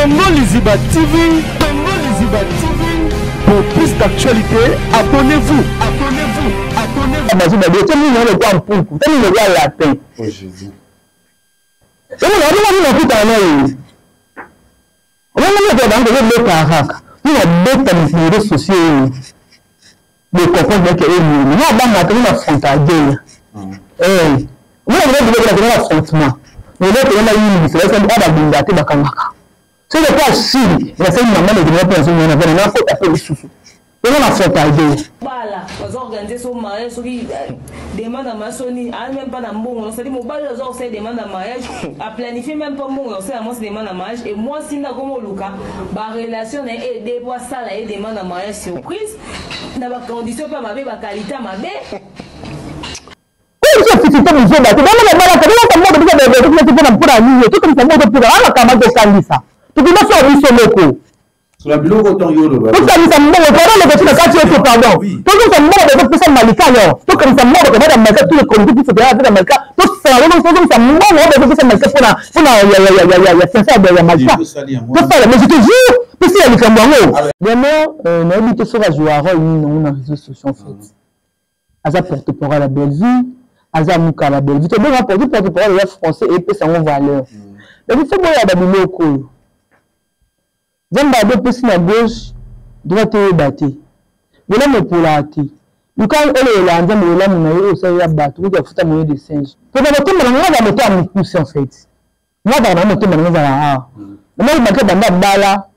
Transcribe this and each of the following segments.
Congo Liziba TV, Congo Liziba TV. Pour plus d'actualité, abonnez-vous, abonnez-vous, abonnez-vous. Oh Jésus. C'est le cas si il a fait une maman de personne qui avait un faute à faire le souffle. Et on a fait à deux. Voilà, on a organisé son mariage, ceux qui demandent à ma Sony, même pas dans bon, on s'est dit, mon bal, on s'est demandé à mariage, à planifier même pas bon, on s'est à moi, c'est demande à mariage, et moi, si n'a comme Luca, ma relation est aidée pour ça, là, et demande à mariage surprise, dans ma condition, pas ma qualité, ma belle. Sur la bureau autant yolo. Tout ça, nous sommes morts, le petit de pardon. Tout ça, nous sommes morts de ça malika alors. Tout comme ça morts de madame Malika, tous les comités qui se déroulent avec Malika. Tout ça, nous sommes morts de ça malika pour la Malika. Tout ça, mais je te jure, que c'est le Cameroun. Vraiment, on a évité ce jouer à rôle dans les réseaux sociaux en fait. Aza porte-parole à la Belgique, Aza Mouka à la Belgique. Tu dois rapporter porte-parole à la français et puis ça en valeur. Mais il faut voir la Babylone au col. Zamba plus à gauche, droite et batté. Voilà me pour la thé. Nous quand elle est là, on là mon ça y a battu, il a foutu mon de singe. Pour le temps, on va mettre à me pousser en fait. Moi dans le temps, on va là. Moi il m'a fait banda bala,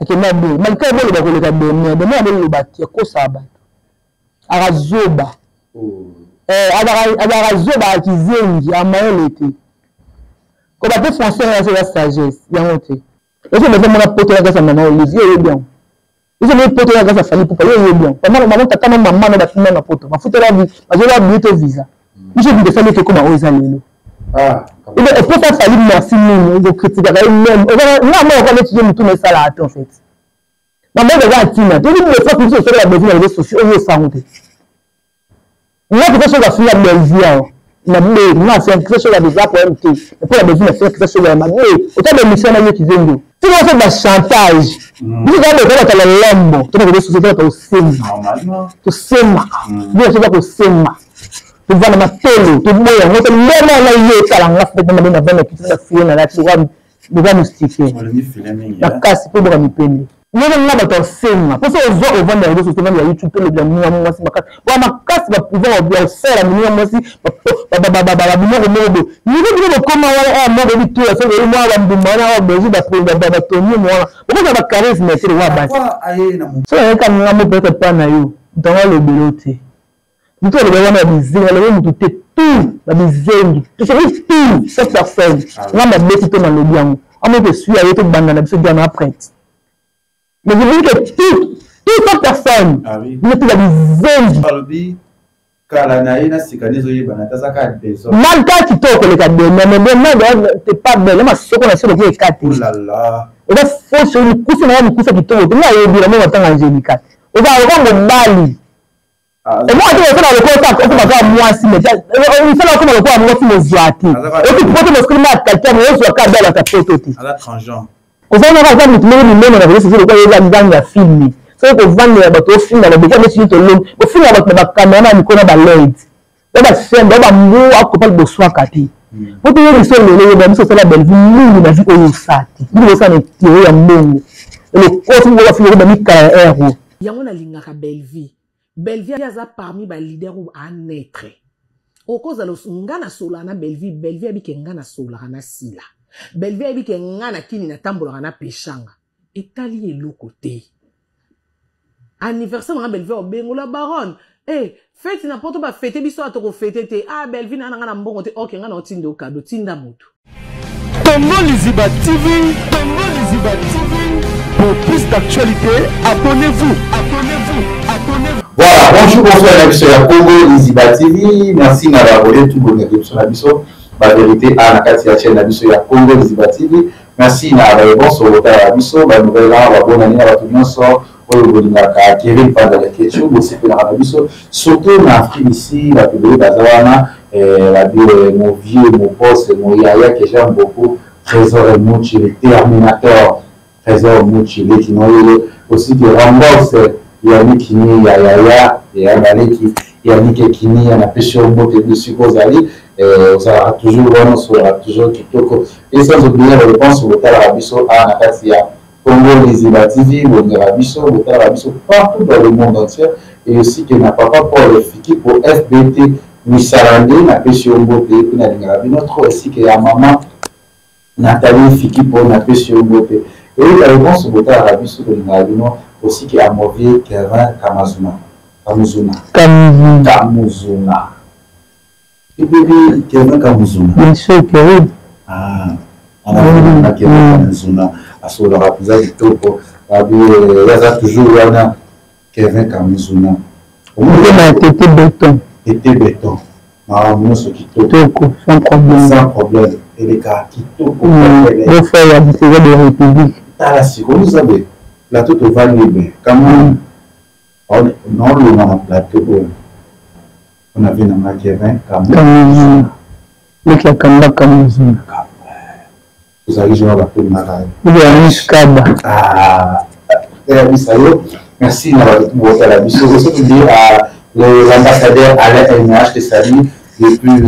et que m'a dit, mais quand il va le cadeau, mais demain il le battu, quoi ça bat. Arazoba. Arazoba qui zengi à maël été. Quand on français c'est la sagesse, il y a honte. Et je me fais mon apôtre à grâce à maman, les yeux est bien. Je me porte à grâce à famille pour payer bien. Maman, t'as maman, maman, la fille, ma pote. Ma foutre la vie, ma jolie habitude au visa. Je dis de famille que comme à Osalino. Ah. Et bien, est-ce que ça fallu merci, nous, de critiquer, même. Non, on va étudier tout mais ça là, en fait. Maman, regarde, Tina, tu dis que les fois que tu la besoin des réseaux sociaux, on veut ça monter. Moi, quelque chose à finir à Belgique. La mère, moi, c'est quelque chose à déjà pour MT. Et pour la besoin de faire quelque chose à ma mère. Autant de missions à qui viennent. Tu vas faire du chantage. Tu vas faire de la lambe. Tu vas faire des sociétés au SEMA. Normalement. Au SEMA. Bien sûr, au SEMA. Tu vas dans ma télé. Tu vas voir. Moi, c'est même là, il y a un là, c'est même dans la petite fille, là, tu vas nous sticker. La casse, pour me peiner. Nous avons là dans SEMA. Parce que les gens vont dans les réseaux sociaux, il y a YouTube, le bien, moi, c'est ma casse. Moi, ma casse va pouvoir bien faire la minimum, moi aussi. Kalanaïna sikanizo yibana tazaka deso. Malka kitoko le kadde mais t'es pas belle ma soko na soko ke kati. Oh là là. Et là faut sur le coup na kusa kitoko. Na yebira mo watanga angelica. Et là on va mbali. Et moi je vais faire le contact on va moi si mais on fait comme le quoi moi si les zoati. Et puis pour te montrer ma quelqu'un on soit ka belle ta photo ti. À la transgenre. On va voir le numéro na réseau social ko ya nganga filmi. C'est que vendre les bateaux films dans le besoin de suite l'homme au film avec ma caméra ni qu'on a ba LED on va faire on va mou à couper le soir kati pour te dire le sol le ba so la belle vie nous na vie au sati nous ça ne tire ya mbongo et le coach on va faire ba mi KR yango na linga ka belle vie aza parmi ba leader ou à naître au cause de ngana sola na belle vie abi ke ngana sola na sila belle vie abi ke ngana kini na tambola na peshanga etali eloko te. Anniversaire na Belleville bengo la baronne fête n'importe pas fêter biso atoko fêter te Belleville na nga na mbongo te OK nga na otindo cadeau tinda moto. Congo Liziba TV, Congo Liziba TV. Pour plus d'actualité, abonnez-vous. Voilà, bonjour, bonsoir sur la Congo Liziba TV. Merci d'avoir abonné tout le monde sur la biso. La vérité à la chaîne la biso ya Congo Liziba TV. Merci d'avoir sur le biso, la nouvelle la bonne année à tout le monde sort. Kevin pendant la question, c'est que la biso surtout en Afrique ici, la publique d'Azawana, la bio mon vieux, mon poste, mon yaya que j'aime beaucoup, trésor et mon terminateur. Trésor Mouchile qui n'ont aussi qui rembourse Yannick Kini, Yaya, et Yabaleki, Yannick Kini, on a pêché au mot de Sukozali, ça a toujours bon, ça aura toujours Kitoko. Et sans oublier, je pense au Botal Rabiso à Nakatia, Congo, les Ibativi, le Rabiso, Botal Rabiso, partout dans le monde entier, et aussi que n'a pas pour le Fiki, pour FBT, Moussarandé, n'a pêché au mot de Rabino, trop aussi que la maman Nathalie Fiki pour n'a pêché au mot de. Et la réponse au Botal Rabiso de Rabino, aussi qui a mauvais Kevin Kamazuna. Et puis Kevin Kamazuna. Bien sûr, Kevin. Ah, on a Kevin Kamazuna. À ce moment-là, vous avez toujours Kevin Kamazuna. On a été béton. Été béton. Ah, nous, ce qui Toko, sans problème. Sans problème. Et les gars qui Toko. Deux fois, il y a des séries de République. T'as la seconde, vous savez. Plateau de Valébé, comme on le plateau, on avait un Kevin Kamazuna. Le Kakamba Kamazuna. Vous avez joué à la première marie. Il y a un Skaba. Ah, merci d'avoir été la mission. Je souhaite dire à l'ambassadeur Alain NH de Sali, depuis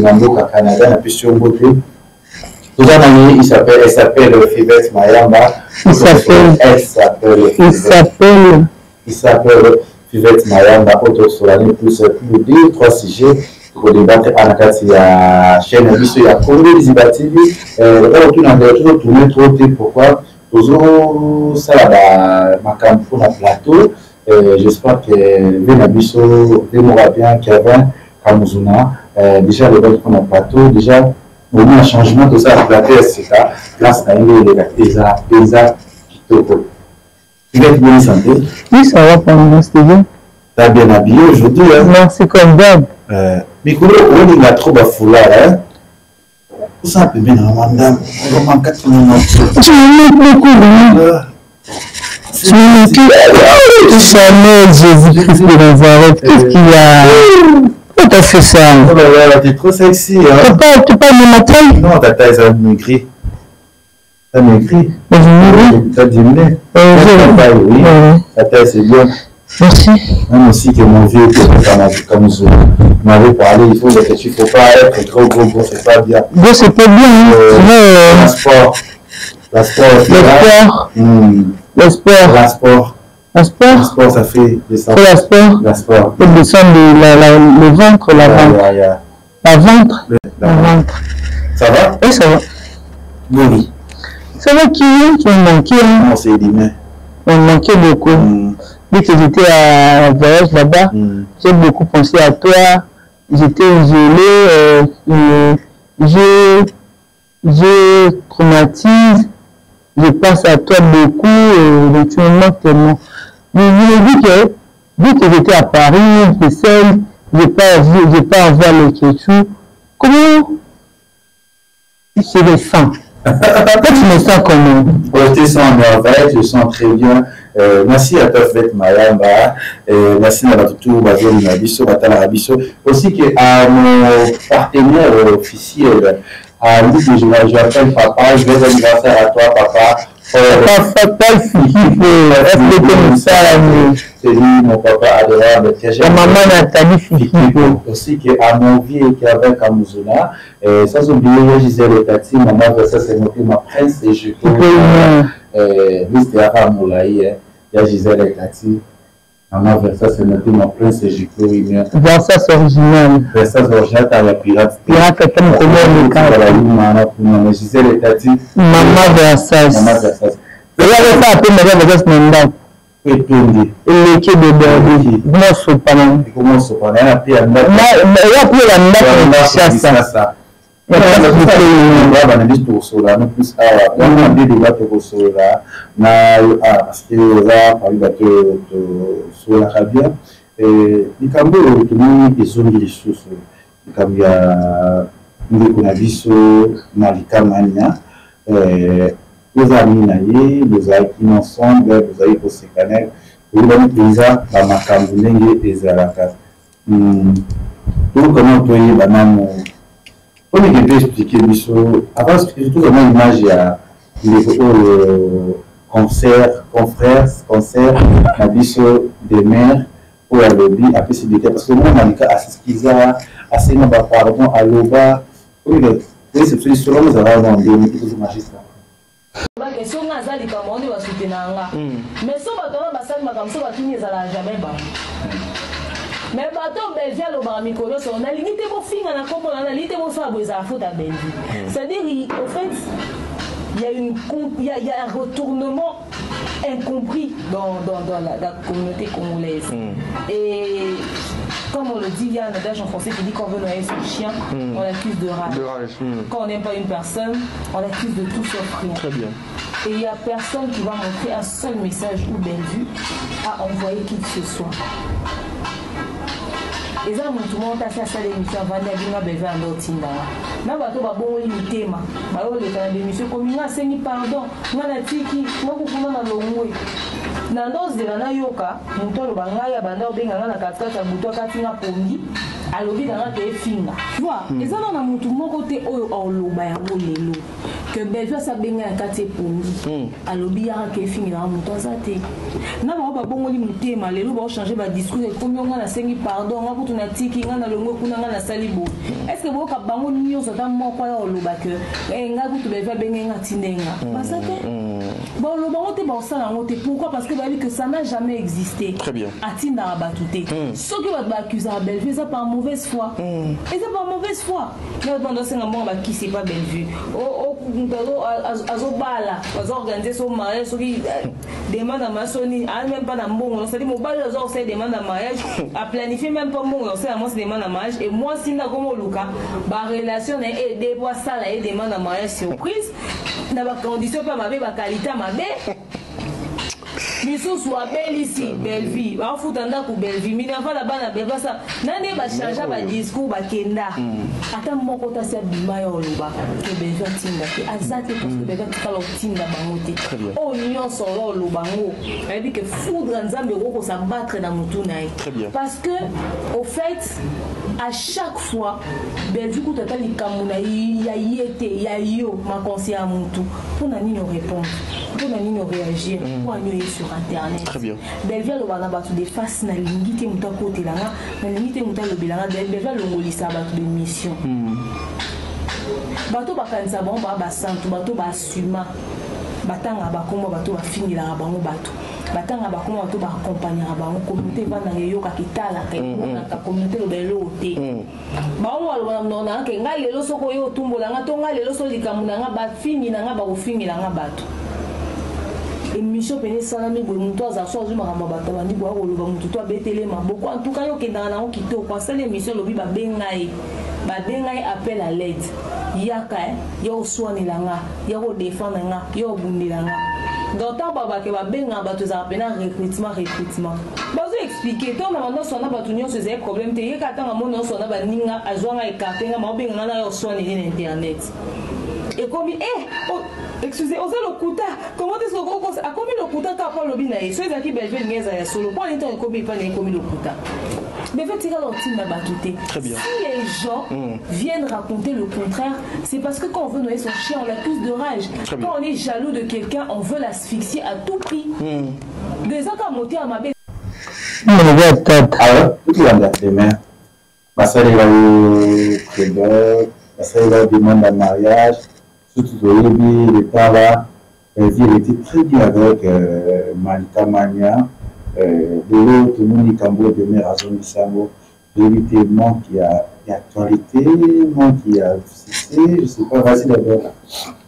l'Amboka Canada, la sur beauté. Elle s'appelle Fivette Mayamba. Il s'appelle Fivette Mayamba, autre sur l'année plus de 3 sujets pour débattre à la chaîne Abisso et à Congo Lizibativi. On a toujours tourné trop tôt. Pourquoi? Toujours ça là, ma campagne pour le plateau. J'espère que Venabisso démora bien Kevin Kamazuna. Déjà, le bel pour le plateau. Déjà, au moins un changement de ça, la TSC, grâce à Pesa Kitoko. Tu vas être bien santé? Oui, ça va pour nous, c'était bien. Tu as bien habillé aujourd'hui, hein? Non, c'est comme d'hab. Mais comment on a trop de foulard, hein? Tout ça, c'est bien, madame. On va manquer de mon nom. Tu me mets beaucoup, tu me mets tout. Chanel, Jésus-Christ de Nazareth, qu'est-ce qu'il y a? Pourquoi t'as fait ça? Oh là là, t'es trop sexy, hein? Tu parles de ma taille? Non, ta taille, ça maigri. T'as maigri? T'as diminué? Oui, ta taille, c'est bien. Merci. Même aussi que mon vieux, comme je m'avais parlé, il faut que tu ne faut pas être trop gros, c'est pas bien. Gros, c'est pas bien, hein? Le sport, ça fait descendre. Le sport. Faut descendre le ventre, la ventre. La ventre. Ça va? Oui, ça va. Oui. Ça va qui me manquait, hein? On s'est dit, mais. On manquait beaucoup. Dès que j'étais à voyage là-bas, j'ai beaucoup pensé à toi. J'étais isolé, je traumatise, je pense à toi beaucoup, donc tu me manques tellement. Mais je me dis que, dès que j'étais à Paris, j'étais seule, je n'ai pas à voir le Kéchou. Comment je me sens? Toi, tu me sens comment? Je te sens merveille, je sens très bien. Merci à toi, Fivette Mayamba. Merci à tout Rabisso. Aussi à mon partenaire officiel, à lui que je l'appelle papa, je vais anniversaire à toi, papa. C'est lui, mon papa adorable. La maman Nathalie Fikipo. Aussi à mon vieux qui avait Kamazuna. Sans oublier Gisèle Tati, maman Versa, c'est ma prince et je peux. C'était à Moulaï. Il y a Gisèle Tati. Maman Versa, c'est ma prince et je peux. Versa, c'est original. Versa, c'est original, t'as la pirate. Pirate, t'as comme le cas. Gisèle Tati. Maman Versa. Maman Versa. Regarde ça, après, Maman Versa, c'est un et puis le quai de Bordeaux. Comment se passe? Comment se passe? Il y a plus un mec. Il y a plus un mec qui chasse ça. Il y a plus un mec qui chasse ça. Plus on a des débats pour cela. Parce que là, par exemple, sur l'Arabie, il y a des zones de ressources. Il y a des zones de les amis naïfs, les amis qui ensemble, les amis pour se connaître, les amis qui ont ma camboulingue et les alacas. Tout comment tu es, banane. Comme je peux expliquer, avant, j'ai tout vraiment image à les concert na biso de mère pour la lobby après c'est décret parce que moi malika asiskiza asena ba pardon aloba oui c'est celui sur nous avons dans des magistrat question nga zali ka mondi wa soutenanga mais so ba tona basali makamso ba kini ezala jamais ba mais bato Belgique lo ba mikolo so na limite bo finga na kombo na limite bo sa boza faute à Belgique c'est-à-dire au fait il y a un retournement incompris dans la communauté congolaise. Et comme on le dit, il y a un adage en français qui dit qu'on veut noyer son chien, on l'accuse de rage. Quand on n'aime pas une personne, on l'accuse de tout sauf rien. Très bien. Et il n'y a personne qui va montrer un seul message ou Bellevue à envoyer qui que ce soit. Et ça, tout le monde a fait ça l'émission avant de Bellevue en Dotinda. Na bato ba bon litema ba o le kana démission comme nga sengi pardon nga na tiki moko kuna na longwe na ndozi de na yoka mutolo banga ya banda obenga nga na katkata buto katinga pongi alobi nga te finga tu vois et ça na mutu moko te oyo oloba ya lelo que Bellevue sa benga kate pongi alobi ya ke finga na muto azate na ba bon litema lelo ba changer ba discours comme nga na sengi pardon nga kutu na tiki nga na longwe kuna nga na salibo est-ce que vous ka bango nyoso ta moko ya oloba que nga kutu Bellevue benga nga tindenga basate bon le bango te ba osala ngote pourquoi parce que ba dit que ça n'a jamais existé. Très bien. Atinda abatuté. Ce que va accuser à Bellevue ça par mauvaise foi. Et ça par mauvaise foi. Mais pendant ce moment qui c'est pas Bellevue. Azobala, organiser son mariage, ceux qui demandent à maçonnerie, même pas dans bon, on s'est dit mon bal c'est demande à mariage, à planifier même pas bon, on sait à moi c'est demande à mariage et moi si n'a comme Luka, ba relation est des fois ça là et demande à mariage surprise. N'a pas condition pas ma qualité ma bé. Biso soit belle ici, belle vie. Va foutre un coup belle vie. Mais n'avant là-bas na belle ça. Nani va changer ba discours ba kenda. Ata moko ta sia bima yo loba. Que belle vie tinda. Azate parce que belle vie kala tinda bangote. Oh nyon solo loba ngo. Elle dit que foudre nzambe ko s'abattre dans mutu naï. Parce que au fait à chaque fois belle vie ko tata likamuna ya yete ya yo ma conseiller à mutu. Pour nani no répondre. Pour nani no réagir. Pour nani sur internet. Très bien. Bellevue le bana batu de face na lingite muta côté là na lingite muta le bilanga Bellevue le ngolisa batu de mission. Bato bakanisa bon ba santu bato ba suma batanga ba kombo bato ba finila bango bato batanga ba kombo bato ba accompagner bango communauté va na yoka kitala ke na communauté le belo te ba on wala na ke ngale lo soko yo tumbola nga to ngale lo so likamuna nga ba finila nga ba ko finila nga bato émission pene salami boy muto za so zuma kamba batabandi bo akoloba mutu to abetele maboko en tout cas yo kendanga na okito kwa sala émission lobi ba bengai appel à l'aide yaka yo swani langa yo défendre nga yo bundila nga d'autant baba ke ba benga bato za pena recrutement bazo expliquer to na mando sona bato nyonso ze problème te yeka tanga mono sona ba ninga azwanga ekatenga ma benga na yo swani na internet et comme excusez, osez le kuta. Comment est-ce que a commis le kuta quand Paul Lobina et ceux qui Bellevue n'eza ya solo. Pour l'instant il commis pas le kuta. Mais fait tirer l'antime na batouté. Si les gens viennent raconter le contraire, c'est parce que quand on veut noyer son chien, on l'accuse de rage. Quand on est jaloux de quelqu'un, on veut l'asphyxier à tout prix. Des ans qu'à monter à ma baie. Alors, tout le monde demain. Ça va demander un mariage. Surtout le temps là, elle était très bien avec Malika Mania, de l'autre, Moni Kambo de Mère Azon Sango. Vérité, manque il y a actualité, manque il y a succès, je ne sais pas, vas-y d'abord là.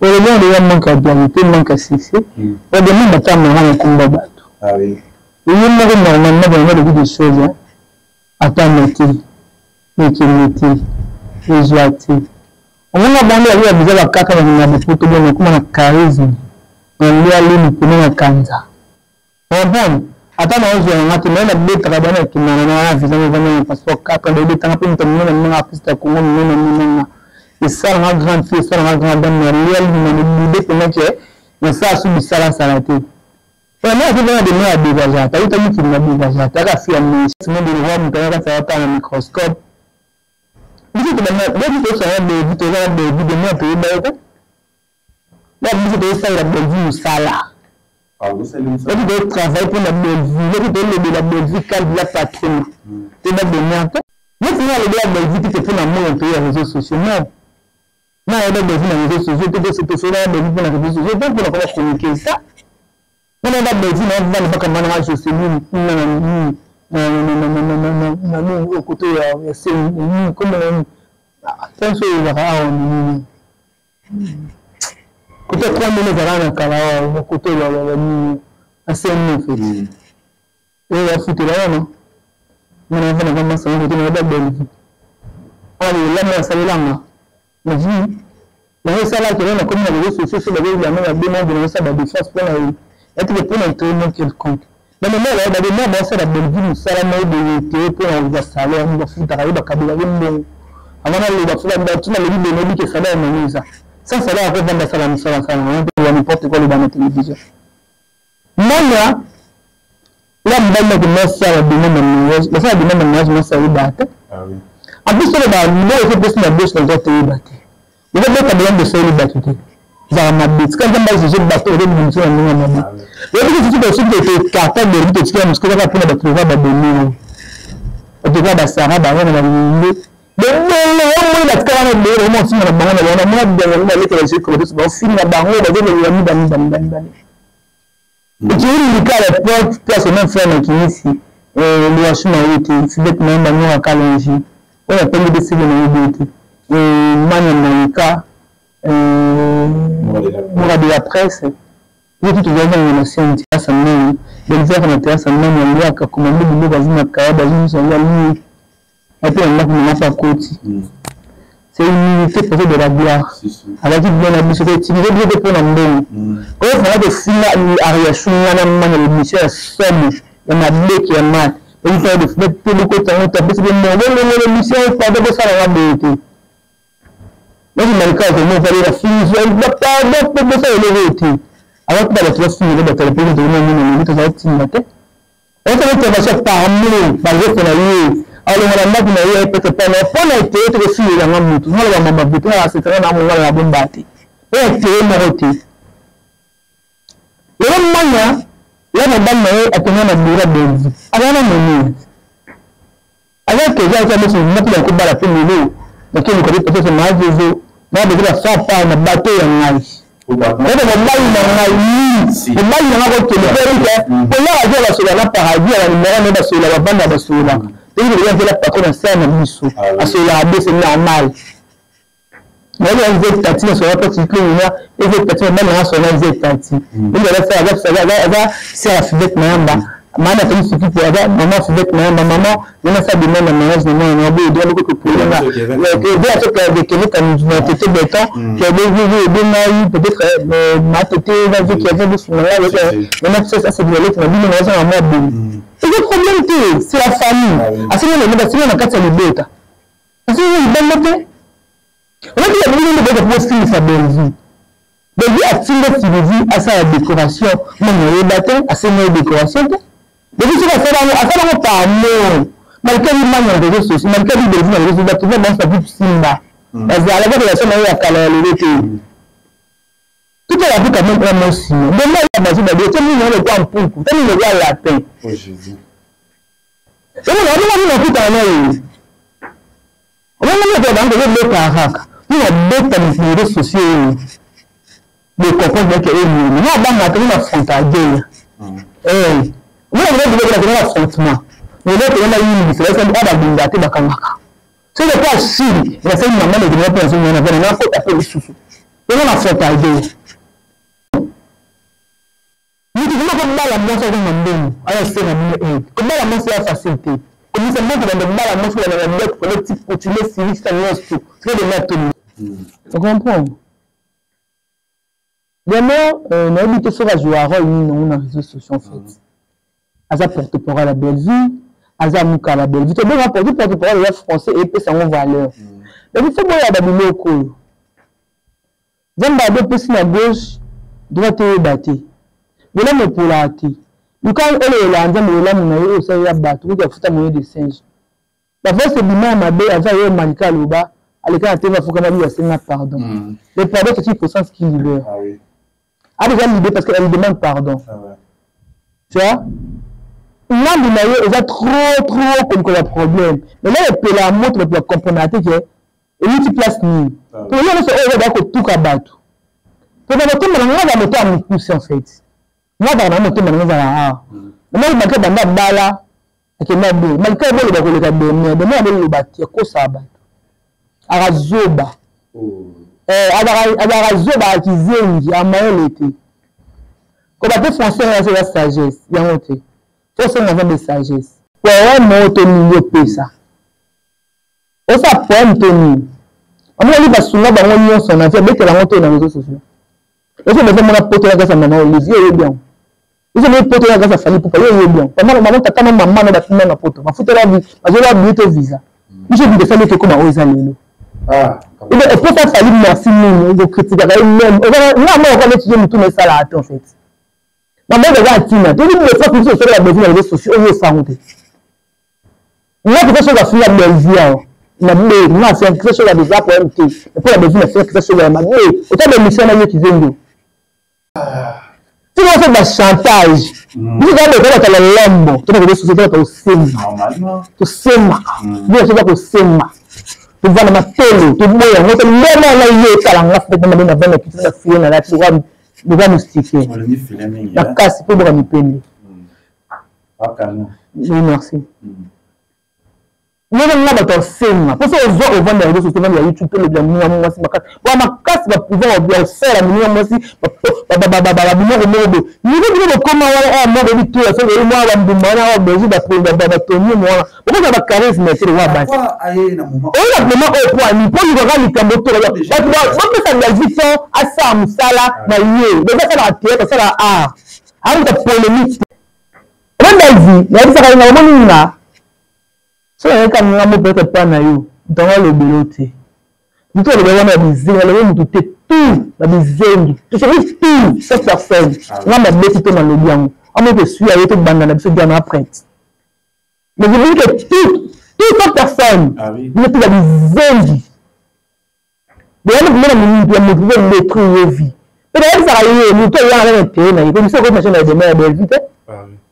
Pour le moment, il y a manque d'actualité, manque de succès. On demande à ta maman de combat. Ah oui. Il y a normalement des choses. Attends, métier, les joies. On a bandé à lui à kaka na maputo bon comme na charisme on lui a lui pour na kanza bon ata na ozo na te na beta ka bana ki na visa na passeport kaka de beta na pinto na pista ko na et ça na grande fille ça na grande dame na réel na beta na que na ça sous bisala salate on a vu de me à dégager ta uta miki na dégager ta ka fia ni sinon de voir mon ka ça va na microscope. Vous êtes de tu dois travailler pour la belle vie. Tu dois la belle vie quand la patronne. Tu dois donner. Mais si la belle vie, tu te fais l'amour dans les réseaux sociaux. Non. Non, il y a des gens dans les réseaux sociaux. Tu dois se faire la belle vie dans les réseaux sociaux. Donc, on va communiquer ça. On a la belle vie, on va pas comment on va se faire. Non, au côté, c'est comme attention, il y aura un côté 3 minutes à la cara, au côté de la scène, en fait. Et la foot là, non? On a vraiment ça, on a la belle vie. Allez, là, ça là, la vie. La ça là, on a comme les réseaux sociaux, sur la vie, la main, de la ça, la défense, pour être pour un entraînement quelconque. Mais le maire, il y a des gens la belle vie, ça la main de pour un salaire, on va faire travailler, on va cabinet. Avant d'aller dans le livre que ça va amener ça. Ça va après vendre ça la n'importe quoi dans la télévision. Moi, là, on va ça la demande de mariage. Mais ça, la demande de mariage, moi, ça va battre. En plus, il faut que la bouche dans le battre. Il faut que la de ça le battre. Ça m'a dit, quand je me battre, je vais me dire, il faut que tu es capable de dire que tu as un peu de trouver dans le monde. En tout cas, dans Sarah, dans le mais non, la cara de l'homme, si on a banane, on a moins de la lettre de ce que le film a banane, on va dire le ami d'ami. Et tu es le cas de porte, personnellement, frère, qui est ici, le hachou a été, c'est d'être même dans nos calenji, on a pas mis de séries dans le beauté, Manuel Moura de la presse, il tout ouvert dans la scène, à sa main, le verre en intérieur, sa main, il y a commandé de l'eau dans une carrière, dans une seule. Et puis, on a fait un côté. C'est une unité pour de la gloire. Alors, il y a une mission utilisée pour la main. Quand on a des films à réaction, on a une mission à somme, on a deux qui est mal. Et il faut des fenêtres pour le côté, on a tapé sur le monde, on a une mission pour de ça à la beauté. Moi, je m'en cas, je vais la fille, je ne vais pas de ça à l'événement. Alors, tu vas la trouver sur le téléphone, tu vas la trouver sur le téléphone. On va faire par nous, par exemple, on a eu. Alors, on a dit peut-être pas, mais on a été aussi dans le monde. On a dit c'est très dans la bonne bâtie. Et c'est moroté. Le moment là, la dame a tenu la bureau de vie. Alors, on a mené. Alors que j'ai été sur une autre coupe à la fin de l'eau. Donc, il connaît peut-être mal des eaux. Moi, je vais faire pas un bateau en ice. Le mal, il n'a pas de le pour là, je vais sur la paradis, à la numéro sur la bande à sur la. Et il y a la patronne à ça, à cela, c'est normal. Mais il y a une vieille tati, sur la petite clé, il y a une petite même sur la vieille tati. Il y a ça, c'est la fillette, maman, maman a fait ce qu'il faut avoir, maman, fillette, maman, il y a ça de même, mariage, maman, il y a deux beaucoup de problèmes. Il y a des quelques qui ont été béton, qui a des mailles, peut-être, ma tété, qui avait des souvenirs, il y a ça, c'est de la lettre, mais il y a un mode. C'est le problème, c'est la famille. À ce moment-là, c'est la carte de l'État. À ce moment-là, on a dit que la famille pour signer sa belle vie. Belle vie a signé sa vie à sa décoration. Mon bâton a signé la décoration. Mais si on fait ça par amour, malgré l'image des réseaux sociaux, malgré les réseaux sociaux, tout le monde s'est dit Simba. Parce qu'à la relation avec la calendrier, tout est la vie quand même vraiment si. Mais moi, il y a des gens qui ont le temps pour vous. Ils ont la paix. Oh Jésus. Et on a dit que on a dit que nous avons des réseaux sociaux. Les comprendre que nous avons un frontal. Nous avons un affrontement. Mais là, on a eu une différence entre la bindate et la kamaka. C'est le cas si il y a une maman de la personne qui a fait un peu de sous. Et on a frontal. Nous devons combattre la mort sur le monde. Alors, c'est la mienne. Comment la mort, c'est la facilité. Comme ça, nous devons combattre la mort sur le monde pour le type pour tuer civil, c'est un tout. C'est le mettre tout. Tu comprends? D'abord, on a dit que ce va jouer un rôle dans les réseaux sociaux, en fait. Aza porte-parole à la belle vie, Aza Mouka à la belle vie. Tu dois rapporter porte-parole à la français et puis ça a une valeur. Mais il faut que tu aies des locaux. Zambado plus la gauche, droite et batté. Mais là, mais pour la thé. Mais quand elle est là, on a mis ça, il y a battu, il y a foutu moyen de singe. La fois, c'est bien, ma belle, elle va y avoir Malika Loba, elle est quand elle va foutre ma vie, elle pardon. Le pardon, c'est qu'il faut sens qu'il libère. Ah, déjà libéré parce qu'elle demande pardon. Tu vois? Ngambi na yo eza trop comme le problème. Mais là il peut la montre pour comprendre que et tu place ni. Pour lui c'est va ko tuka batu. Pour le temps na nga moto am pousse en fait. Moi dans moto na nga ah. Mais il m'a banda bala akenda be. Malika bo ba ko le ka be mais de moi le bati ko saba. Arazoba. Arazoba kizengi amayo lete. Ko ba te français c'est la sagesse. Yangote. Faut se avoir de sagesse. Pour un mot Tony pesa. On ça poème Tony. On va lui passer là dans on son affaire mais que la moto dans les réseaux sociaux. Et je me fais mon apporter la grâce à maman les yeux bien. Je me porter la grâce à famille pour pas yeux bien. Maman tata maman na ba fina na poto. Ma foutre la vie, ma je la bientôt visa. Je dis de faire que comme aux allélo. Ah. Et pour ça famille merci nous de critiquer même. Non on va étudier tout mais ça là en fait. Ma mère va tina. Tu dis le fait que sur la besoin des réseaux sociaux on ça monter. Moi que ça sur la belle na mbe na c'est quelque chose de déjà pour MT. Pour la besoin de faire quelque chose de ma mère. Autant de mission na qui zendo. Tu vas faire du chantage. Tu vas faire la lambo. Tu vas faire société pour sema. Normalement. Tu sema. Tu vas faire pour sema. Tu vas na télé, tu boya, on te même na yé kala ngaf de na bana ki na fier na la tu vas mystifier. La casse pour me peine. Ah calme. Merci. Nous n'avons pas de film. Pour ça, on voit les réseaux sociaux, il y a YouTube, le bien, moi, c'est ma casse. Ma casse va pouvoir bien faire, moi, aussi, nous devons comment moi, tout, ça, moi, on va besoin d'apprendre, moi, pourquoi ça va charisme, c'est le roi bas. On a vraiment au point, ni pour nous regarder les camotos, on peut faire la vie à ça, Moussala, Maïe, mais ça, la théâtre, ça, la art. Avec la polémique. On a dit, il y a des gens qui so on ka ngamo peut-être pas na yo dans le beloté muto le bana bizenga le muto te tout la bizengi tu sais tout cette personne ngamba beti to na le biango amo te suit avec tout banda na biso bien après mais je veux que toute cette personne muto la bizengi bien le bien motiver le truc vie peut-être ça y est muto ya na te na comme ça comme na de mer de vite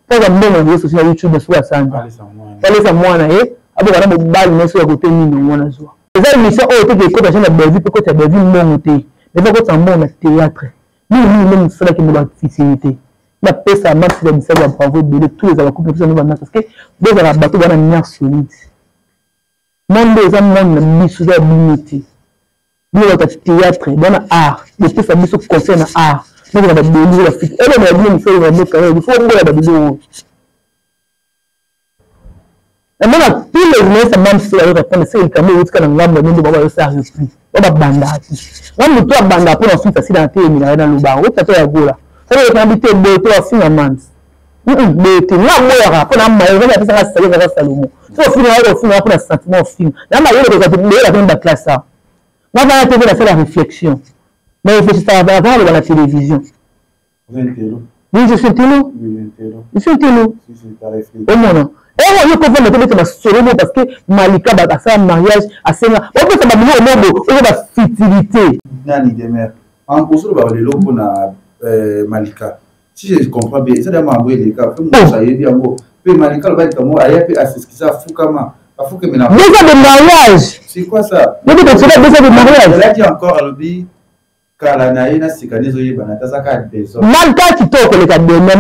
pas un bon réseau social YouTube sur la scène. Allez ça moi na abo bana mo bali na so ko teni no wana zo. Les émissions ont été que personne na Belgique peut que Belgique monter. Mais faut que ça monte na théâtre. Nous même ça qui nous va faciliter. La paix ça marche les messages à bravo de tous les couple personne nous parce que deux la bateau bana niar solide. Monde ça monde na bisu za limité. Nous la théâtre bana art. Le plus ça bisu concerne art. Nous on va donner la fiche. Elle m'a dit il faut le carré, il faut voir la vidéo. Et moi tous les journées ça même si avec répondre c'est quand même quand on va me demander baba ça repris. On va bandati. On me toi banda pour ensuite facile dans tes mina dans le bar. On t'a ya gola. Ça veut dire habiter de toi finalement. Mais tu là moi pour na mai on va faire ça ça Salomo. So finalement pour la sentiment film. Là ma yele que tu la fin de classe ça. Moi va te faire la réflexion. Mais il faut ça va voir la télévision. Vous êtes télo. Oui, je suis télo. Oui, télo. Je suis télo. Si c'est ta réflexion. Oh mon. Et on peut mettre ma Solomo parce que Malika va faire un mariage à Sénat. On peut faire un nombre, on va futilité. Nani demeure. En gros, on va aller là pour Malika. Si je comprends bien, ça doit m'envoyer les cas. Moi, ça y est bien beau. Puis Malika va être comme moi. Aïe, puis c'est ce qui ça fout comment. Déjà de mariage. C'est quoi ça? Déjà de mariage. Elle a dit encore à l'objet. Malika qui toque le cadeau, mais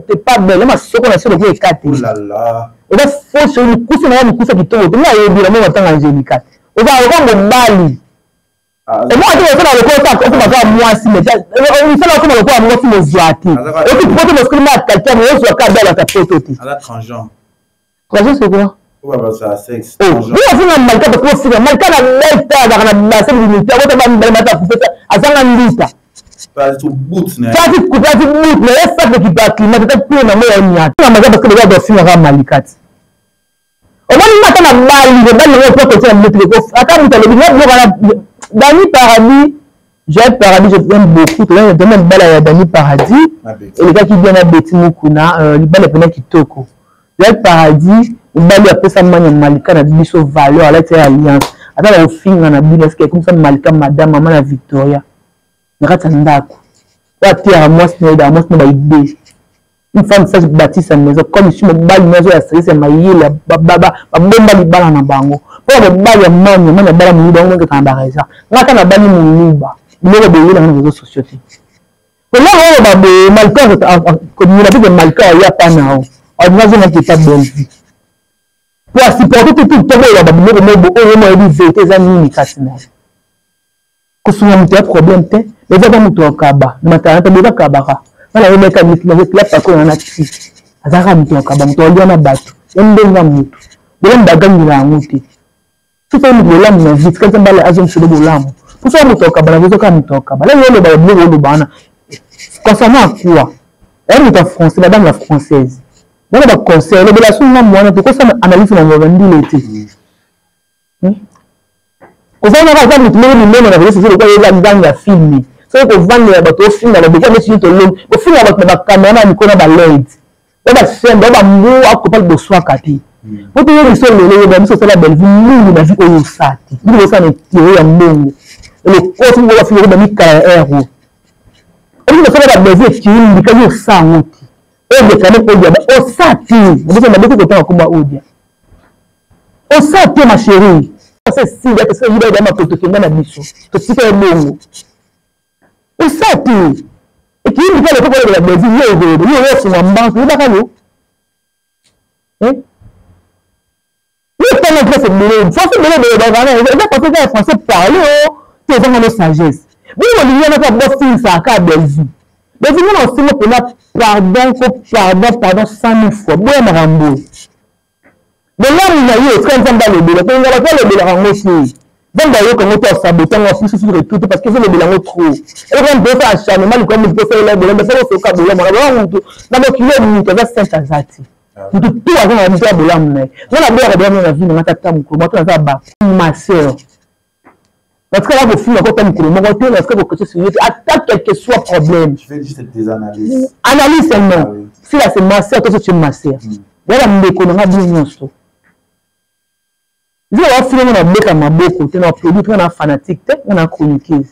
t'es pas belle, mais c'est qu'on a sur le pied 4. Oh là là. On va faire sur une couche, on couche qui toque. Là, il y a vraiment tant angélique. On va avoir le Bali. Et moi, je vais faire le contact, on va faire moi si, mais on fait la commande pour moi si les zoati. Et puis, pour que le match, quelqu'un, on soit capable de la photo. À la transgenre. Transgenre, c'est quoi? Oh, ça sexe. Oh, oui, on fait un Malika parce qu'on fait un Malika la lettre dans la scène d'unité. On va faire un Malika pour faire à Zanganlita. Ça c'est bout, né? Ça c'est bout, mais ça fait qu'il va climat, peut-être plus dans le mien. On va parce que les gars doivent finir à Malika. On va nous mettre la balle, on va nous faire que ça mettre les coffres. Attends, vous allez dire Dani Paradis, j'ai Paradis, je t'aime beaucoup. Tu vois, demain balle à Dani Paradis. Et les gars qui viennent à Betty Mukuna, les balles venant qui toko. J'ai Paradis. On va lui appeler ça Malika na biso valeur la terre alliance attends au fin na bino que comme ça Malika madame maman la Victoria nakata ndako wa terre moi c'est da moi na idée Une femme ça bâtit sa maison comme si mon bal maison ya stress ma yela baba bomba libala na bango pour le bal ya mani mana bala mu bango ka embarrassant ngaka na bani mu liba le be yela na réseaux sociaux pour là on va be malka ko ni la be malka ya pana on va dire que pas bonne vie pour supporter tout le temps ya ba mo mo vérité za ni katina ko suma mutu problème te mais va mutu akaba matana te be kabaka voilà il meka mit avec la pako na ti azaka mutu akaba mutu olia na bato endenga mutu bela mbagangi la mutu tout ça mutu la mu vite quand mbala azon sur le lamu pour ça mutu akaba na zoka mutu akaba là yolo ba blo lo bana concernant quoi elle est en français la dame la française dans le conseil le bela sunna mwana pour ça analyse na ngobandi lete ko fa na ka mutu le ni na vese c'est le quoi ya film so ko vendre ya bato finga na beka mesi to lom ko finga bato ba camera na mikona ba led ba semba ba mu akopal bo swa kati po to yeli so lele ba miso sala belle vie mu na viko yo sati ni ko sa ne tiro ya mbongo le ko tu ba finga ba mika ero o ni sala ba belle vie ki ni ka yo sa ngoti o de kana ko ya o sati ni ko na beko ko kuma odia o sati ma chérie c'est si ya que c'est il ba ma to kinga na biso to sika mbongo et ça tout et qui me fait le problème de la belle vie yo sur mon banque il va pas yo hein il tellement que c'est bon faut se mêler de la il va passer dans français parler tu es dans la sagesse oui on y a pas bon film ça ka belle vie mais nous on se met pour la pardon 100 000 fois bon marambo de là il y a eu quand on va le bilan on va pas le bilan aussi donc d'ailleurs quand on peut saboter on va plus sur tout parce que c'est le bilan trop et quand on peut faire acharnement comme il peut faire le bilan mais ça c'est au cas bilan on va donc il y a une chose c'est azati tout avant on va bilan mais on a bien regardé la vie on a tata mko moi ça ba ma sœur parce que là vous filez quand on mko moi quand est-ce que vous côté sur attaque quel que soit problème je fais juste des analyses seulement si là c'est ma sœur toi c'est ma sœur voilà mko on a bien ça je vais filmer na beka maboko te na produit na fanatique te na chroniqueuse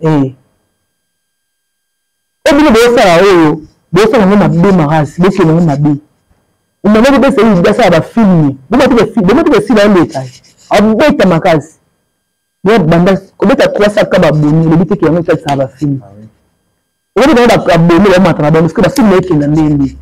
eh obino bo sala oyo bo sala na be marasi bo keno na be o mama be se yi sa ba film bo ma te si na le kai abeta makasi bo banda ko beta 300 ka ba boni le biteke yango sa ba film o bo ba ka boni le matra ba parce que ba film e kena ndeni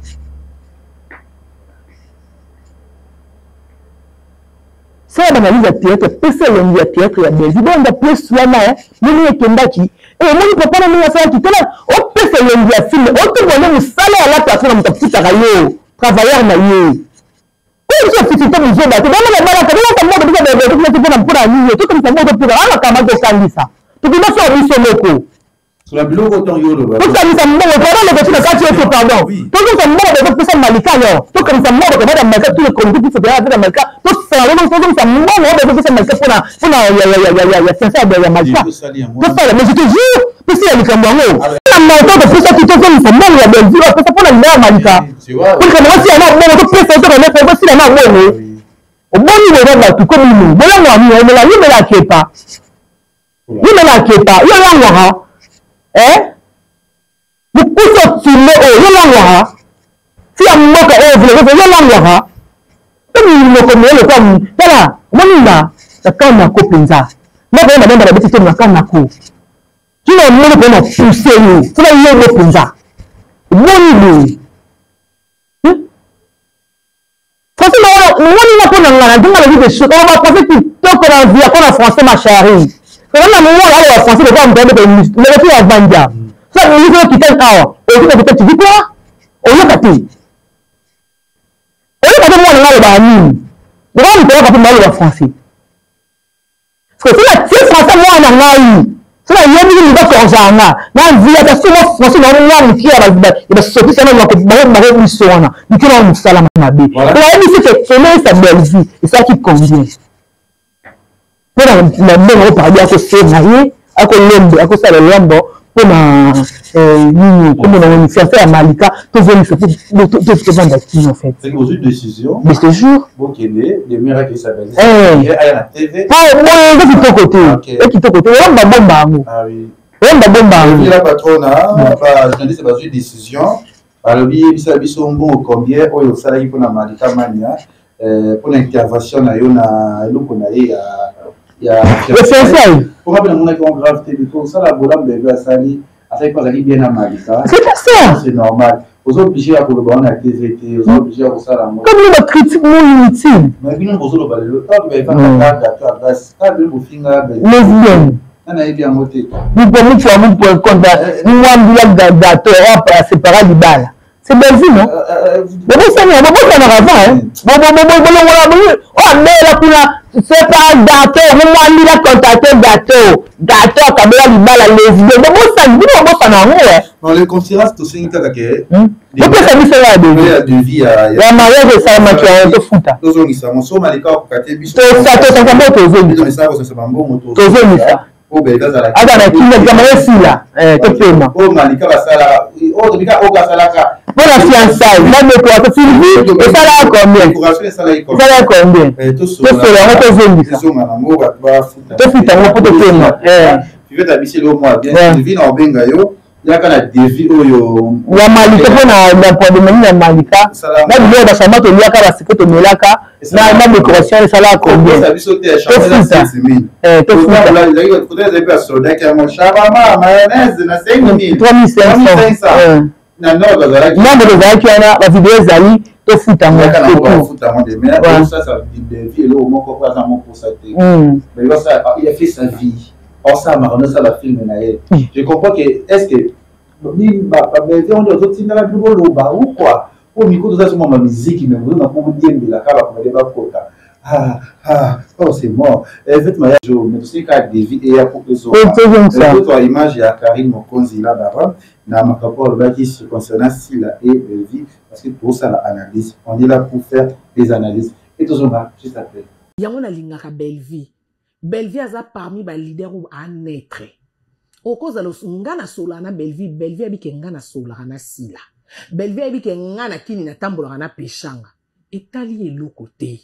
ça analyse à théâtre pesa longi ya théâtre ya Belgique bon da plus wana mimi ekendaki et moi papa na mimi ça qui tela o pesa longi ya film o to bona musala ya la personne mutafuta kayo travailleur na yo ko je fiti to mzo ba to na bala ka na mo de to na mpura ni to ko mo to pura ala kama to kanisa to ko so biso loko sur la bilo autant yolo ba to kanisa mo ko na le ko ka ti to pardon to ko mo de ko pesa malika yo to kanisa mo ko da malika to ko ko to da malika ça va donc ça moi on va faire ça mais pour ya sincère de ya malika tout ça mais je te jure puis c'est le cameroun la moto de ça qui te fait ça moi ya belle vie ça pour la mère malika pour que moi si on a on peut faire ça on est pas si on a bon au bon niveau là tout comme nous bon là moi on la lui me la kepa yo la ngora beaucoup de films yo la ngora si on moka yo la ngora comme le comme voilà monina takana ko penza na ko na benda biti tena kana ko kila mmoja kuna pousser yo sasa hiyo ndio penza moni sasa na kuna ngana dinga la vie chaud on va passer tout pour la vie qu'on a français ma chérie quand on a moi là français le va me donner des muscles le fait à vanja ça le livre qui t'en kawa et tu peux te dire quoi on l'a capté moi on va ni on va pas mal français parce que c'est la tire français moi on a eu c'est la yemi ni ba ko jana na via ta somo français na on a qui a ba et ba so ça na ko ba ni so na ni kira on salama na be la yemi c'est que c'est sa belle vie et ça qui convient pour la bonne parler à ko c'est na à ko lembo à ko ça le lembo pour na ni comme on fait à Malika tout venir c'est tout vendre qui en fait c'est aux décisions mais ce jour bon qu'il est des miracles ça va il y a la TV moi de tout côté et qui tout côté on va bomba ah oui on va bomba la patronne bah je dis c'est pas une décision balobi bisa biso mbongo combien oyo salaki pona Malika Mania pona intervention na yo na eloko na ye ya essentiel pour rappeler mon écran grave télé pour ça la bolam bébé asali asali pas bien à Malika c'est ça c'est normal aux obligés à collaborer na TVT aux obligés à ça la moi comme le critique non inutile mais bien nous le balé le temps mais pas d'accord grâce à le finga lesbienne ana bien moté vous pouvez tu as mon point compte nous on dit d'accord à séparer du bal c'est Belgique non bon ça non bon ça n'a pas hein bon oh mais là pour la c'est pas d'accord moi lui la contacter d'accord kabela du bal à lesbienne bon ça dit bon ça n'a rien non les considérations tout c'est une kaka pourquoi ça dit ça là de vie à la mariage de ça ma tu as un fouta tozo ngisa moso malika ko kate biso ça tozo ngisa ça c'est pas bon moto tozo ngisa o beka za la ada na kinga kama yesi là topema o malika basala o tobika o basalaka pour la fiançailles là mais toi tu dis et ça là combien ça là combien tout cela on tozo ngisa tozo ngana mo ba futa to futa mo poto tema tu veux t'habiller le mois bien tu vis na obenga yo yaka na défi oyo ya Malika pona na problème na Malika na bilo ba chama to liaka ba sikoto melaka na décoration ça là combien ça biso te chambre na 6000 to futa là il faudrait des personnes qui ont shawarma mayonnaise na 5000 3500 na nord bazala nombre de zaki ana ba vidéo zali to futa mo to futa mo de mais ça défi le moko kwa za moko ça te mais ça il a fait sa vie. Or ça m'a rendu ça la film je comprends que est-ce que ni ba on doit sortir dans la plus beau ou quoi au micro de ça sur ma musique mais vous n'a pas bien de la cave pour les ba kota oh c'est mort fait mariage mais aussi cas de vie et pour les autres toi image ya Karim Mokonzi là bas na makapolo ba qui se concernant Sila et vie parce que tout ça la analyse on est là pour faire des analyses et tout ça juste après yamona lingaka Bellevie aza parmi ba leader ou à naître. Au cause de ngana sola na Bellevie abike ngana sola na Sila. Bellevie abike ngana kini na tambola na peshanga. Etali elo côté.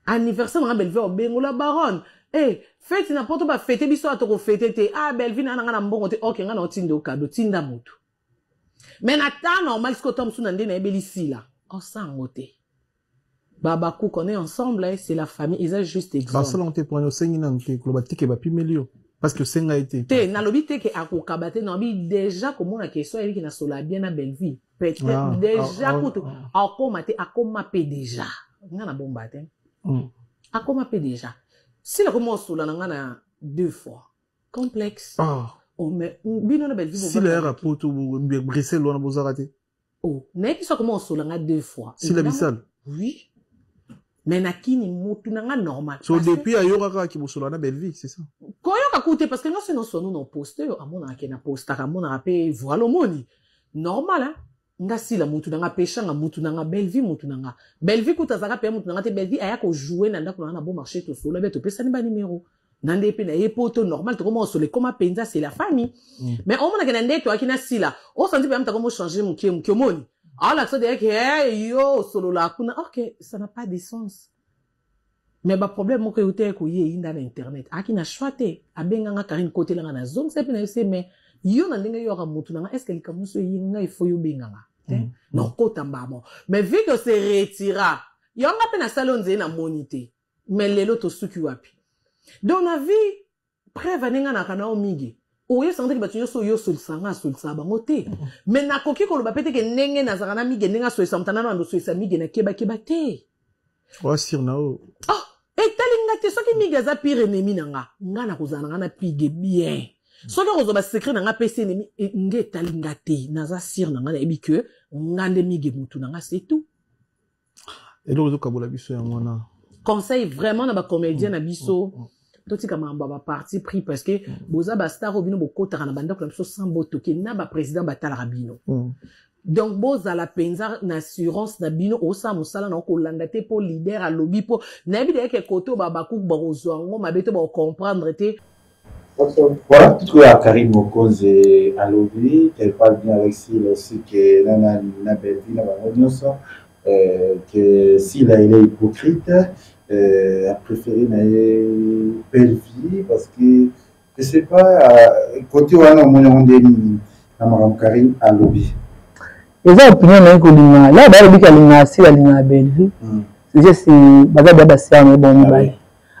Anniversaire na Bellevie obengo la baronne. Fête na poto ba fêter biso atoko fêter te. Bellevie na ngana mbongo te. OK ngana otindo cadeau tinda mutu. Mais na ta normal sko tom suna ndé na ebeli Sila. O sangote. Babakou qu'on est ensemble, c'est la famille, ils ont juste exemple. Parce que l'on te prend au Sénégal, parce que c'est été. Te, na lobi te ke akokabate na bi déjà comment la question est qui na sola bien na Bellevie. Peut-être déjà kuto akoma pe déjà. Nga na bomba te. Akoma pe déjà. Si la comment sola na 2 fois. Complexe. Oh mais bino na Bellevie. Si le rapport ou Bruxelles on a besoin rater. Oh, mais qui soit comment sola na 2 fois. Si la bissale. Oui. Mais nakini mutu nanga normal. So depuis ayora ki bosola na Bellevie, c'est ça. Koyo kakute parce que nga se non so non poster amona ke na poster amona pe voilà moni. Normal hein. Nga si la mutu nanga peshanga mutu nanga Bellevie mutu nanga. Bellevie kuta zaka pe mutu nanga te Bellevie aya ko jouer na ndako na bon marché to solo beto pesa ni ba numéro. Nande pe na yepoto normal to comment solo comment penza c'est la famille. Mais on mona ke nande to akina sila. O senti pe amta comment changer mon moni. Ah, là, ça dit que, hey, yo, solo la kuna. Ok, ça n'a pas de sens. Mais le problème, moi, que vous avez eu dans Internet. A qui n'a choisi, a bien nga Karine côté là, na zone, c'est bien, mais, yo, na linga yo, est-ce que les kamuso il faut yo bien nga. Non, côté mbamo. Mais vu que c'est retiré, yo, nga pe na salon de na monité. Mais les lotos suki wapi. Donc, on a vu, preuve, nga na kana omigi. Oye santé ki batunyo so yo solsanga solsa bango te. Mais na koki ko lo bapete ke nenge na zakana mige nenga so esamtana na ndo so esamige na keba te. Wa sir na o. Talinga te soki mige za pire ennemi nanga. Nga na kozana nga na pige bien. Soki ko ba secret nanga pese ennemi nge talinga te na za sir nanga na ebi ke ngande mige mutu nanga c'est tout. Et lo zo kabola biso ya mwana. Conseil vraiment na ba comédien na biso. Toti kama ba parti pris parce que boza ba star obino bokota na banda ko biso sans botoke na ba président batala rabino. Donc boza la penza na assurance na bino osa musala na ko landa te pour leader à lobby pour na bi de ke koto ba baku ba rozwango mabeto ba comprendre te. Voilà, tout à Karim Mokonzi à lobby, qu'elle parle bien avec Sila aussi que na Bellevie na ba que Sila il est hypocrite. A préféré une belle vie parce que je sais pas côté où on est à Madame Karim à lobby eza opinion na kolinga là ba bika linga si la linga Bellevue c'est baza baba sia na bon mibale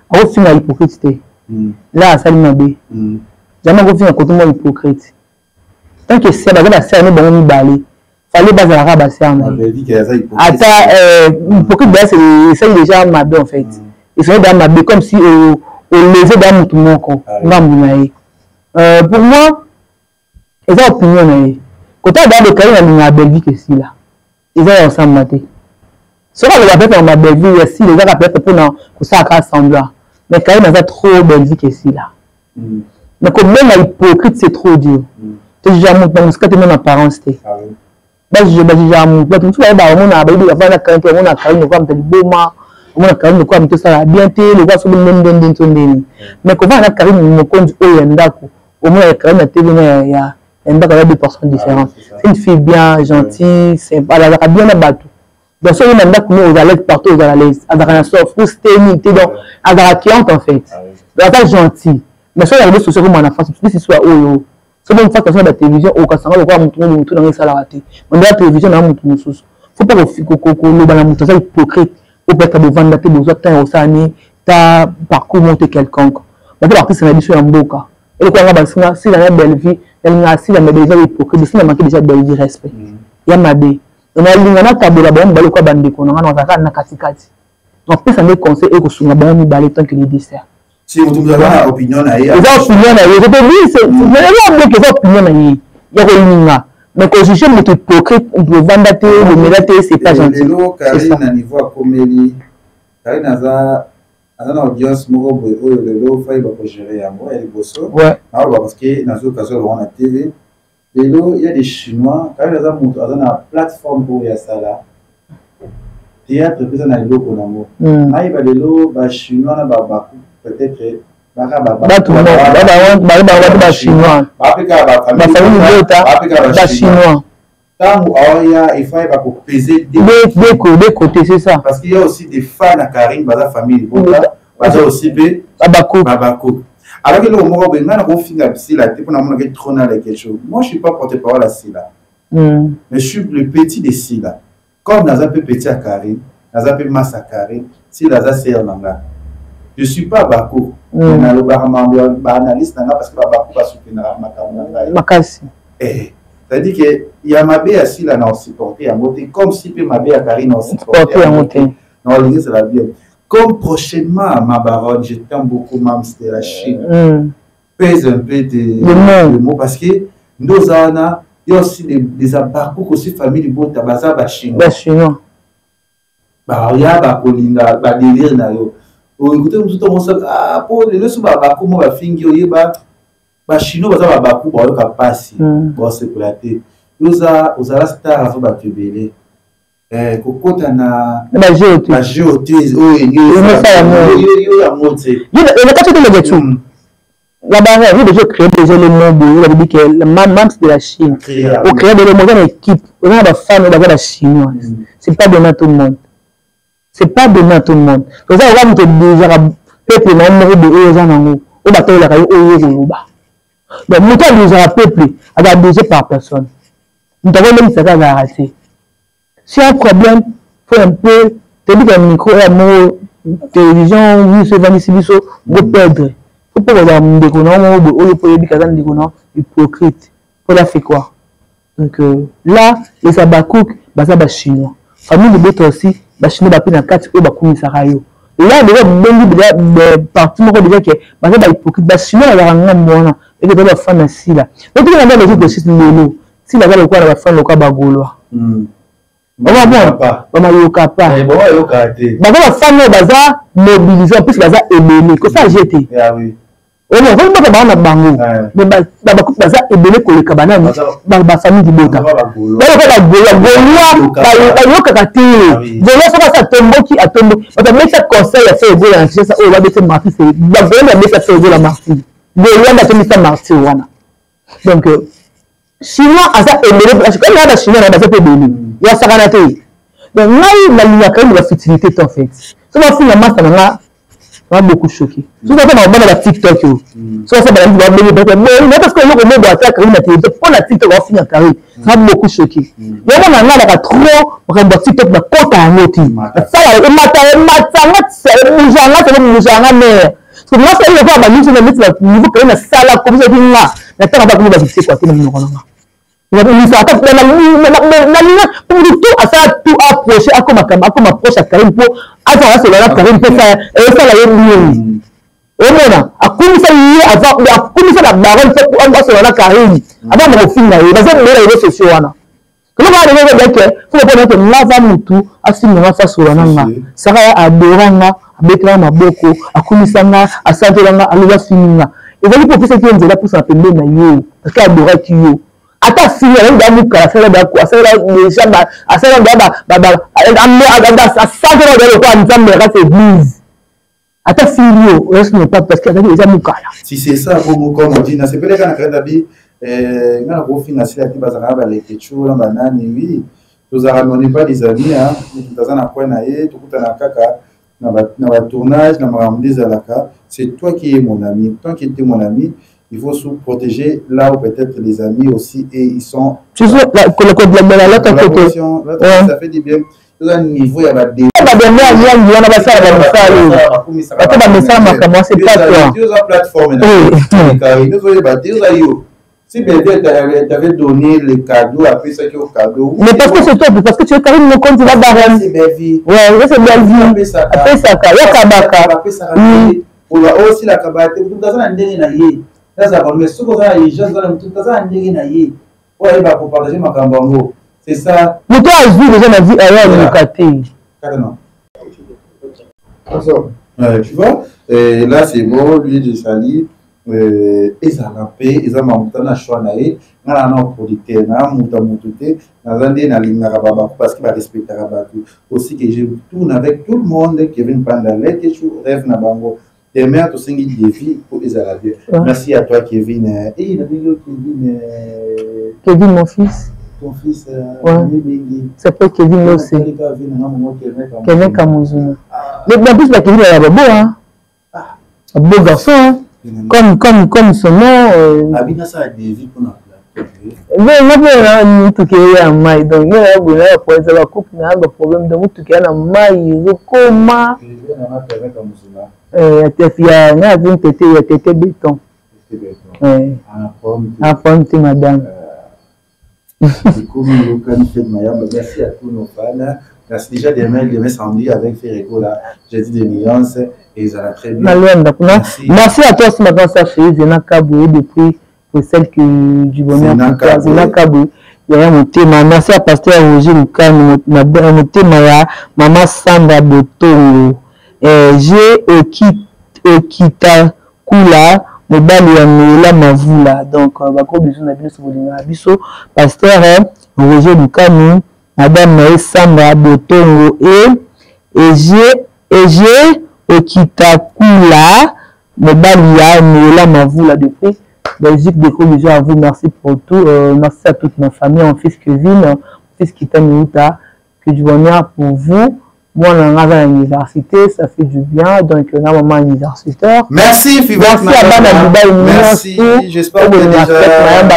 au fin à hypocrite là ça limabe jamais ko fin à côté moi hypocrite tant que c'est baza sia na bon mibale fallait baza la ba sia na ata hypocrite c'est déjà mabe en fait il fait dans mabe comme si au lever dans tout mon corps ngam pour moi eza opinion na quand on a des carrières à Bellevue que si là ils ont ensemble maté ce qu'on va faire en Bellevue si les gars peut-être pour ça semblant mais quand même ça trop Bellevue que si là mais comme même hypocrite c'est trop dur tu déjà monte dans ce que tu en apparence t'es je déjà monte tu vas voir on a baby avant la quand on a carrière comme tu boma on a carrière comme tout ça bien té le gars sur le mais comment on a carrière mon compte au yandako au moins la carrière TV ya elle a deux personnes différentes. C'est une fille bien gentille, sympa, elle a bien abattu. Donc, si on a aux à l'aise partout, aux à l'aise, elle a un sort frustré, elle a cliente en fait. Elle est gentille. Mais si on a des sociaux comme on a fait, c'est soit oh, c'est une fois que la télévision, au cas où on va monter dans les salles ratés. On a la télévision, on a monté nos sous. Faut pas que ça hypocrite. Ou peut-être devant la télé, besoin de temps ta parcours monter quelconque. Mais pour l'artiste, c'est une édition en boca. Et quoi, on va si la belle vie. Elle n'a si la déjà hypocrite, si la manque déjà de respect. Il y a ma bé. On a l'ingana tabula bon balo quoi bande qu'on a na katikati. Donc peut ça me conseil et que sur la bon mi balé tant que les desserts. Si vous avez une opinion na hier. Les opinions na hier, je te dis c'est vraiment que les opinions na hier. Il y a l'inga. Mais quand je suis hypocrite, on peut vendre le mélaté, c'est pas gentil. Le Karine na niveau Komeli. Karine naza ana audience moko boy oyo lelo fay ba ko gérer yango elle bosso ouais parce que nazo kazo on a TV lelo il y a des chinois quand ils ont monté na plateforme pour ya sala théâtre que ça na lelo konango mai ba lelo ba chinois na ba peut-être ba chinois ba famille ba chinois tant il faut pas peser des côtés c'est ça parce qu'il y a aussi des fans à Karine baza famille baza aussi babako alors que le moment où on a fini si la pour nous que trop dans quelque chose moi je suis pas porte-parole à Sila mais je suis le petit de Sila comme dans un peu petit à Karine dans un peu masse à Karine si la za c'est nanga je suis pas bako mais na le ba analyste nanga parce que babako va soutenir makasi c'est-à-dire que il y a ma bé assis là dans supporter à monter comme si peut ma bé à Karine aussi supporter à monter non l'idée c'est la bien comme prochainement ma baronne je t'aime beaucoup même c'était la Chine pèse un peu de mots parce que nous ana il y a aussi des abakou aussi famille de tabaza ba chinois bah il y a ba kolinga ba délire na yo écoutez tout on sait ah pour les sous ba bakou mo ba fingi oyeba ba chinois baza ba bakou ba yo kapasi bon c'est pour la tête nous a aux ala star avant ba tubele kokota na ba géote oh yo ya mote il a caché le gâteau là-bas il déjà créé déjà le monde il a dit que le même de la Chine au créer de une équipe on a des fans de la chinoise c'est pas donné à tout le monde c'est pas donné à tout le monde donc ça on va te déjà peuple non de eux gens en haut au bateau la caillou au yoruba donc muta déjà peuple abusé par personne nous avons même ça va arrêter si un problème faut un peu te dit que micro télévision oui c'est Vanessa Bisso de perdre faut pas avoir un déconnant ou pour dire qu'il déconnant hypocrite pour la fait quoi donc là les abakouk bah ça bah chinois famille de bête aussi bah chinois bah pina 4 ou bah koumisa rayo là déjà ben partout moi déjà que bah ça bah hypocrite bah chinois là on a moi et que la fan ici là donc il y a des gens qui lolo si la gars quoi la fan le quoi bah golo on va bon on va yoka pas bon yoka té bah la fan baza mobiliser en plus baza aimer que ça j'étais ah oui on va pas na bango mais ba baza ebele ko le kabana ba famille dibota ba yoka ka té je laisse ça tomber qui a tombé on va mettre conseil à faire gola c'est ça on va mettre marti c'est ba gola mettre faire gola marti gola na tomber ça marti wana donc chinois asa ebele parce que là chinois na ba ebele ya sakana té donc là la ligne quand la futilité en fait ça va finir masse na beaucoup choqué. Tout ça dans la TikTok. Ça ça va mais parce que le monde doit attaquer la télé pour la TikTok va finir carré. ça m'a beaucoup choqué. Il y a un moment où trop, on a bâti tout le côté à l'autre. Ça, il m'a parce que moi, c'est le fois, nous sommes au niveau que la salle comme ça, la terre va pas fixer quoi, nous tout à ça, tout approcher, à comme approche à Karim pour avoir ce là Karim pour ça, et ça là, au moment, à comme ça, avant, à comme ça, la baronne, pour avoir ce là Karim, avant de finir, il va se mettre les réseaux sociaux. Comment on va arriver avec il faut pas que lava mutu asimama face au nanga saka adoranga abetela maboko akumisanga asantelanga aluba fininga ezali pour que qui nzela pour ça pembe na yo parce que adora ki yo ata fini ya ndamu kala sala da ko sala déjà ba asala asantela de ko anzambe ka église ata fini yo reste ne pas parce que déjà mukala si c'est ça comme on dit na c'est peut-être quand David ngana ko financer ati bazaka ba lekechu na banani oui nous avons pas des amis hein nous tazana kwa na ye tukutana kaka na ba tournage na maramdi zalaka c'est toi qui es mon ami tant qu'il était mon ami il faut se protéger là où peut-être les amis aussi et ils sont tu sais la côté ça fait du bien tout un niveau il y a ba des si Belvé t'avait donné les cadeaux, après ça qui est au cadeau. Mais parce que c'est toi, parce que tu es Karim mon compte, tu vas barrer. C'est Belvé. Ouais, c'est Belvé. Après ça, après ça, on a aussi la cabate. Tout ça, on a ndenge na ye. Là, ça va. Mais ce qu'on a, les gens, tout ça, on a ndenge na ye. Ouais, il va pour partager ma cambango. C'est ça. Mais toi, je vis déjà ma vie ailleurs, le quartier. Carrément. Tu vois, et là, c'est bon, lui, de Sali. Ezalape ezamamutana shwanae ngala na producteur na mutamutute nazande na lingara baba parce qu'il va respecter rabatu aussi que je tourne avec tout le monde Kevin Pandale que tu rêves na bango demain to singi défi pour Ezalape. Merci à toi Kevin et il a dit Kevin mon fils ton fils c'est pas Kevin là aussi Kevin Kamuzuna mais plus la Kevin là baba hein beau garçon hein? Comme son nom. Abina ça a des vies pour nous. Mais non, tout qui est en maille. Donc, il y a un problème de la coupe, il y a un problème de tout qui est en maille. Comment? Il y a une tété béton. Un pomme, c'est madame. Merci à tous nos fans. Merci déjà demain samedi avec Ferrego là. J'ai dit des nuances et ça va très bien. Merci à toi ce matin, ça fait Zena Kaboué depuis pour celle que du bonheur. Zena Kaboué. Il y a mon thème. Merci à Pasteur Roger Lucas, mon thème Maman Sandra Botongo. J'ai Okita Kula, mon bali la Mavula. Donc, gros bisous na biso bolina biso. Pasteur Roger Lucas nous. Madame Sandra Botongo et j'ai Okitakula, Mobalia, Nola Mavoula depuis Belgique, des gros bisous à vous, merci pour tout, merci à toute ma famille, mon fils Kevin, mon fils Kitaniuta, que du bonheur pour vous. Moi, on a l'université, ça fait du bien, donc on a maman universitaire. Merci, merci à Bana Dubaï, merci, j'espère que déjà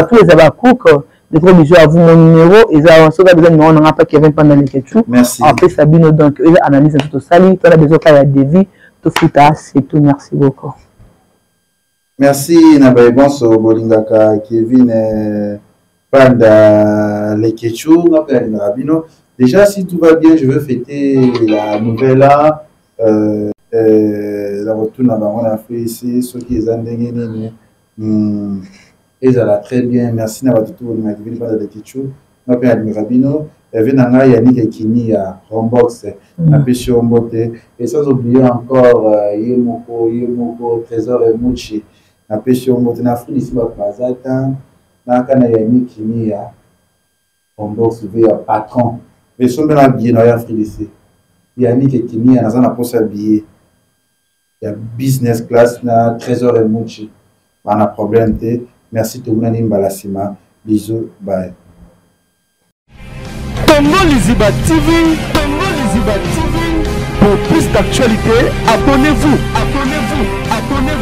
tous les abakouk. Des gros bisous à vous, mon numéro. Et ça, on a besoin de pas Kevin pendant les questions. Merci. Après, Sabine, donc, analyse tout ça. Tu as besoin qu'il y a des vies. Tout fouta, c'est tout. Merci beaucoup. Merci, Nabaye Bonso, Bolingaka, Kevin, pendant les questions. Déjà, si tout va bien, je veux fêter la nouvelle an. La retour on a fait ici, ceux qui sont en et ça va très bien, merci d'avoir tout le monde qui parle de Kichu. Je m'appelle Rabino, et je suis Yannick Kini à Rombox, à Péchiombote, et sans oublier encore Yemoko, Trésor et Mouchi, à Péchiombote, na Afrique ici, à Pazatan, na Yannick Kini à Rombox, à Patron. Mais si on a bien dans l'Afrique ici, Yannick Kini à Nazana pour s'habiller. Il y a business class, na Trésor et Mouchi. Pas de problème. Merci tout le monde. Mbalassima. Bisous. Bye. Congo Liziba TV. Congo Liziba TV. Pour plus d'actualités, abonnez-vous. Abonnez-vous. Abonnez-vous.